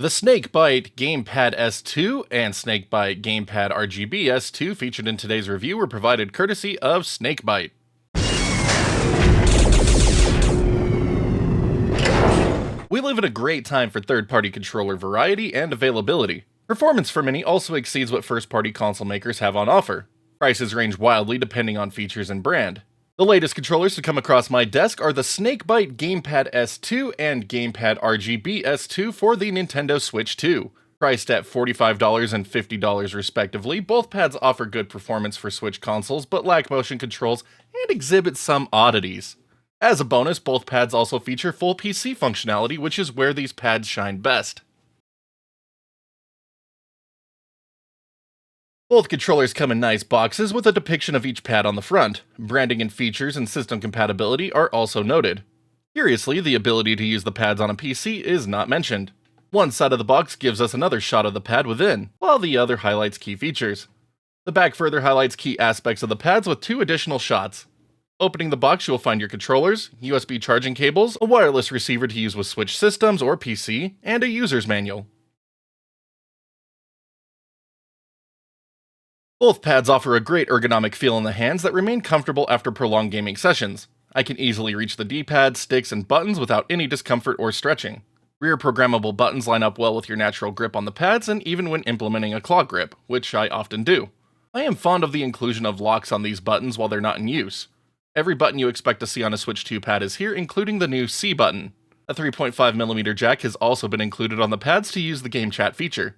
The Snakebyte Gamepad S2 and Snakebyte Gamepad RGB S2 featured in today's review were provided courtesy of Snakebyte. We live in a great time for third-party controller variety and availability. Performance for many also exceeds what first-party console makers have on offer. Prices range wildly depending on features and brand. The latest controllers to come across my desk are the Snakebyte Gamepad S2 and Gamepad RGB S2 for the Nintendo Switch 2. Priced at $45 and $50 respectively, both pads offer good performance for Switch consoles but lack motion controls and exhibit some oddities. As a bonus, both pads also feature full PC functionality, which is where these pads shine best. Both controllers come in nice boxes with a depiction of each pad on the front. Branding and features and system compatibility are also noted. Curiously, the ability to use the pads on a PC is not mentioned. One side of the box gives us another shot of the pad within, while the other highlights key features. The back further highlights key aspects of the pads with two additional shots. Opening the box, you will find your controllers, USB charging cables, a wireless receiver to use with Switch systems or PC, and a user's manual. Both pads offer a great ergonomic feel in the hands that remain comfortable after prolonged gaming sessions. I can easily reach the D-pad, sticks, and buttons without any discomfort or stretching. Rear programmable buttons line up well with your natural grip on the pads and even when implementing a claw grip, which I often do. I am fond of the inclusion of locks on these buttons while they're not in use. Every button you expect to see on a Switch 2 pad is here, including the new C button. A 3.5mm jack has also been included on the pads to use the game chat feature.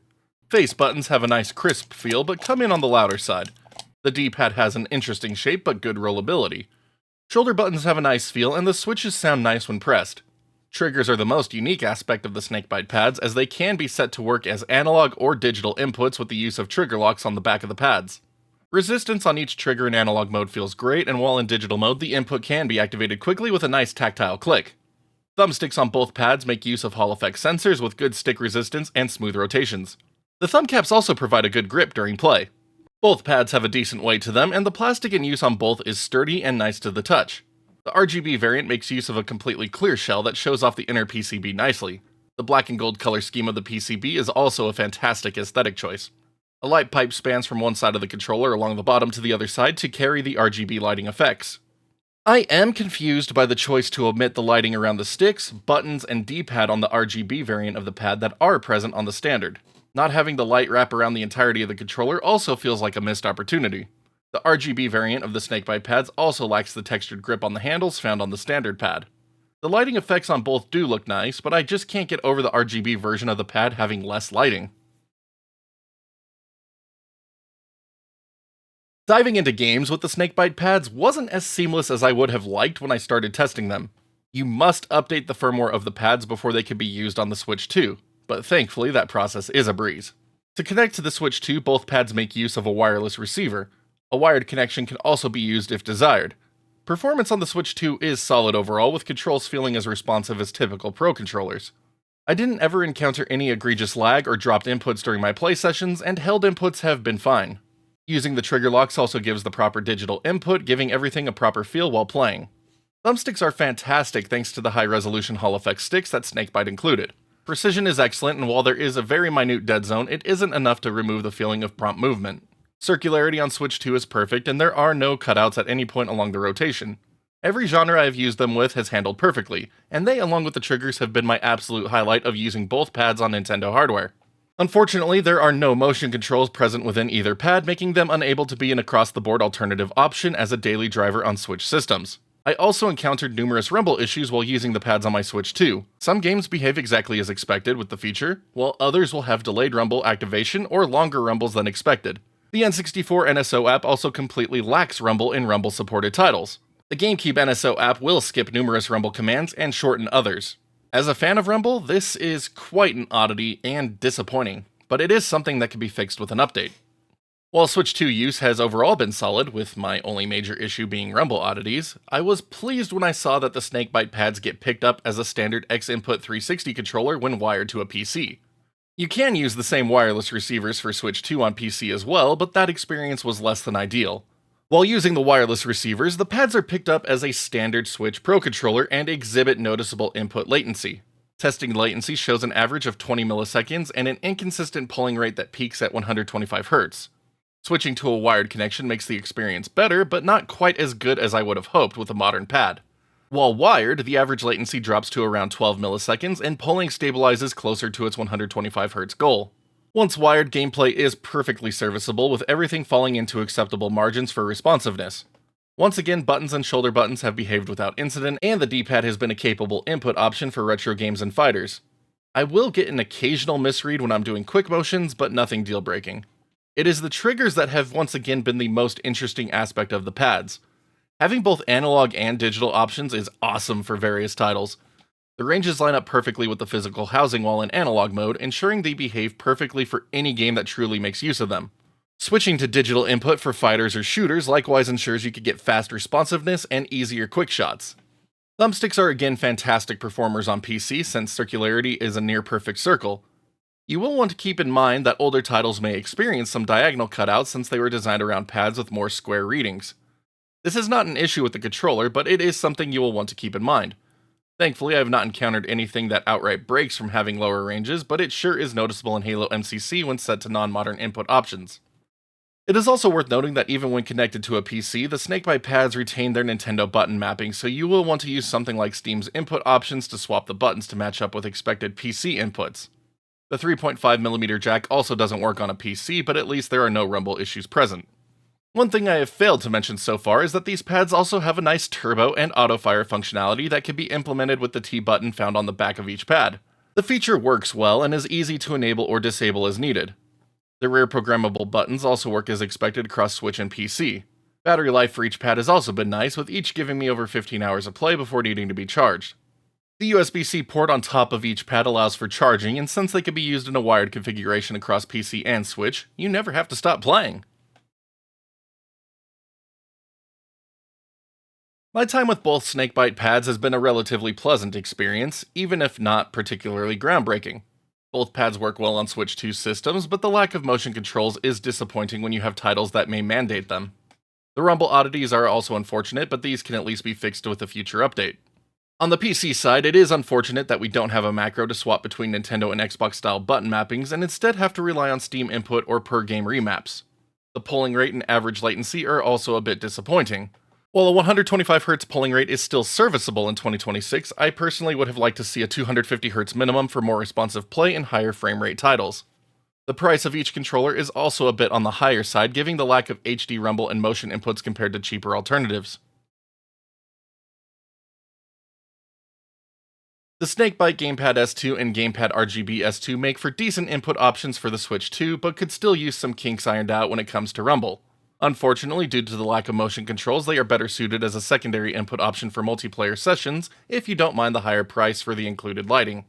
Face buttons have a nice crisp feel, but come in on the louder side. The D-pad has an interesting shape, but good rollability. Shoulder buttons have a nice feel, and the switches sound nice when pressed. Triggers are the most unique aspect of the Snakebyte pads, as they can be set to work as analog or digital inputs with the use of trigger locks on the back of the pads. Resistance on each trigger in analog mode feels great, and while in digital mode, the input can be activated quickly with a nice tactile click. Thumbsticks on both pads make use of Hall effect sensors with good stick resistance and smooth rotations. The thumb caps also provide a good grip during play. Both pads have a decent weight to them, and the plastic in use on both is sturdy and nice to the touch. The RGB variant makes use of a completely clear shell that shows off the inner PCB nicely. The black and gold color scheme of the PCB is also a fantastic aesthetic choice. A light pipe spans from one side of the controller along the bottom to the other side to carry the RGB lighting effects. I am confused by the choice to omit the lighting around the sticks, buttons, and D-pad on the RGB variant of the pad that are present on the standard. Not having the light wrap around the entirety of the controller also feels like a missed opportunity. The RGB variant of the Snakebyte pads also lacks the textured grip on the handles found on the standard pad. The lighting effects on both do look nice, but I just can't get over the RGB version of the pad having less lighting. Diving into games with the Snakebyte pads wasn't as seamless as I would have liked when I started testing them. You must update the firmware of the pads before they can be used on the Switch 2. But thankfully that process is a breeze. To connect to the Switch 2, both pads make use of a wireless receiver. A wired connection can also be used if desired. Performance on the Switch 2 is solid overall, with controls feeling as responsive as typical Pro controllers. I didn't ever encounter any egregious lag or dropped inputs during my play sessions, and held inputs have been fine. Using the trigger locks also gives the proper digital input, giving everything a proper feel while playing. Thumbsticks are fantastic thanks to the high-resolution Hall effect sticks that Snakebyte included. Precision is excellent, and while there is a very minute dead zone, it isn't enough to remove the feeling of prompt movement. Circularity on Switch 2 is perfect, and there are no cutouts at any point along the rotation. Every genre I've used them with has handled perfectly, and they, along with the triggers, have been my absolute highlight of using both pads on Nintendo hardware. Unfortunately, there are no motion controls present within either pad, making them unable to be an across-the-board alternative option as a daily driver on Switch systems. I also encountered numerous rumble issues while using the pads on my Switch 2. Some games behave exactly as expected with the feature, while others will have delayed rumble activation or longer rumbles than expected. The N64 NSO app also completely lacks rumble in rumble-supported titles. The GameCube NSO app will skip numerous rumble commands and shorten others. As a fan of rumble, this is quite an oddity and disappointing, but it is something that can be fixed with an update. While Switch 2 use has overall been solid, with my only major issue being rumble oddities, I was pleased when I saw that the Snakebyte pads get picked up as a standard X-Input 360 controller when wired to a PC. You can use the same wireless receivers for Switch 2 on PC as well, but that experience was less than ideal. While using the wireless receivers, the pads are picked up as a standard Switch Pro controller and exhibit noticeable input latency. Testing latency shows an average of 20 milliseconds and an inconsistent polling rate that peaks at 125 Hz. Switching to a wired connection makes the experience better, but not quite as good as I would have hoped with a modern pad. While wired, the average latency drops to around 12 milliseconds and polling stabilizes closer to its 125 Hz goal. Once wired, gameplay is perfectly serviceable, with everything falling into acceptable margins for responsiveness. Once again, buttons and shoulder buttons have behaved without incident, and the D-pad has been a capable input option for retro games and fighters. I will get an occasional misread when I'm doing quick motions, but nothing deal-breaking. It is the triggers that have once again been the most interesting aspect of the pads. Having both analog and digital options is awesome for various titles. The ranges line up perfectly with the physical housing while in analog mode, ensuring they behave perfectly for any game that truly makes use of them. Switching to digital input for fighters or shooters likewise ensures you can get fast responsiveness and easier quick shots. Thumbsticks are again fantastic performers on PC since circularity is a near perfect circle. You will want to keep in mind that older titles may experience some diagonal cutouts since they were designed around pads with more square readings. This is not an issue with the controller, but it is something you will want to keep in mind. Thankfully, I have not encountered anything that outright breaks from having lower ranges, but it sure is noticeable in Halo MCC when set to non-modern input options. It is also worth noting that even when connected to a PC, the Snakebyte pads retain their Nintendo button mapping, so you will want to use something like Steam's input options to swap the buttons to match up with expected PC inputs. The 3.5mm jack also doesn't work on a PC, but at least there are no rumble issues present. One thing I have failed to mention so far is that these pads also have a nice turbo and auto-fire functionality that can be implemented with the T button found on the back of each pad. The feature works well and is easy to enable or disable as needed. The rear programmable buttons also work as expected across Switch and PC. Battery life for each pad has also been nice, with each giving me over 15 hours of play before needing to be charged. The USB-C port on top of each pad allows for charging, and since they can be used in a wired configuration across PC and Switch, you never have to stop playing. My time with both Snakebyte pads has been a relatively pleasant experience, even if not particularly groundbreaking. Both pads work well on Switch 2 systems, but the lack of motion controls is disappointing when you have titles that may mandate them. The rumble oddities are also unfortunate, but these can at least be fixed with a future update. On the PC side, it is unfortunate that we don't have a macro to swap between Nintendo and Xbox style button mappings and instead have to rely on Steam input or per game remaps. The polling rate and average latency are also a bit disappointing. While a 125Hz polling rate is still serviceable in 2026, I personally would have liked to see a 250Hz minimum for more responsive play and higher frame rate titles. The price of each controller is also a bit on the higher side, given the lack of HD rumble and motion inputs compared to cheaper alternatives. The Snakebyte Gamepad S2 and Gamepad RGB S2 make for decent input options for the Switch 2, but could still use some kinks ironed out when it comes to rumble. Unfortunately, due to the lack of motion controls, they are better suited as a secondary input option for multiplayer sessions if you don't mind the higher price for the included lighting.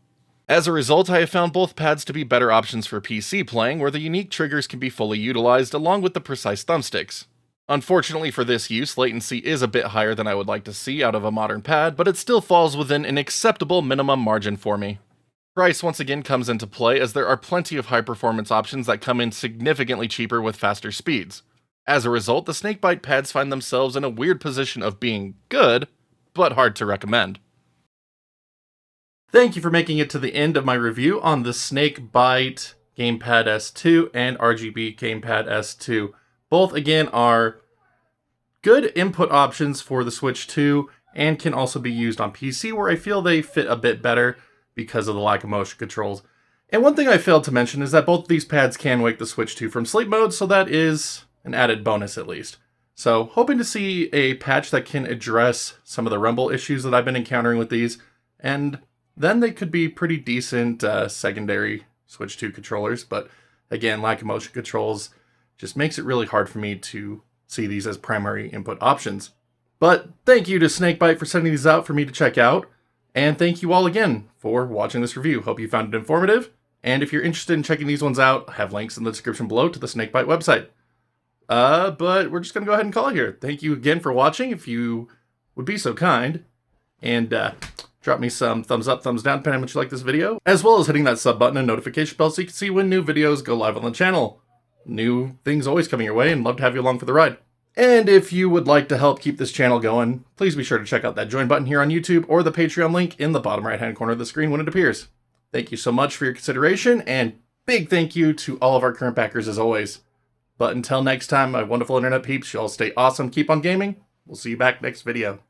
As a result, I have found both pads to be better options for PC playing, where the unique triggers can be fully utilized along with the precise thumbsticks. Unfortunately for this use, latency is a bit higher than I would like to see out of a modern pad, but it still falls within an acceptable minimum margin for me. Price once again comes into play, as there are plenty of high-performance options that come in significantly cheaper with faster speeds. As a result, the Snakebyte pads find themselves in a weird position of being good, but hard to recommend. Thank you for making it to the end of my review on the Snakebyte Gamepad S2 and RGB Gamepad S2. Both, again, are good input options for the Switch 2 and can also be used on PC, where I feel they fit a bit better because of the lack of motion controls. And one thing I failed to mention is that both of these pads can wake the Switch 2 from sleep mode, so that is an added bonus at least. So, hoping to see a patch that can address some of the rumble issues that I've been encountering with these, and then they could be pretty decent secondary Switch 2 controllers, but again, lack of motion controls just makes it really hard for me to see these as primary input options. But thank you to Snakebyte for sending these out for me to check out, and thank you all again for watching this review. Hope you found it informative, and if you're interested in checking these ones out, I have links in the description below to the Snakebyte website. But we're just going to go ahead and call it here. Thank you again for watching, if you would be so kind, and drop me some thumbs up, thumbs down, depending on what you like this video, as well as hitting that sub button and notification bell so you can see when new videos go live on the channel. New things always coming your way, and love to have you along for the ride. And if you would like to help keep this channel going, please be sure to check out that join button here on YouTube or the Patreon link in the bottom right hand corner of the screen when it appears. Thank you so much for your consideration, and big thank you to all of our current backers as always. But until next time, my wonderful internet peeps, you all stay awesome, keep on gaming. We'll see you back next video.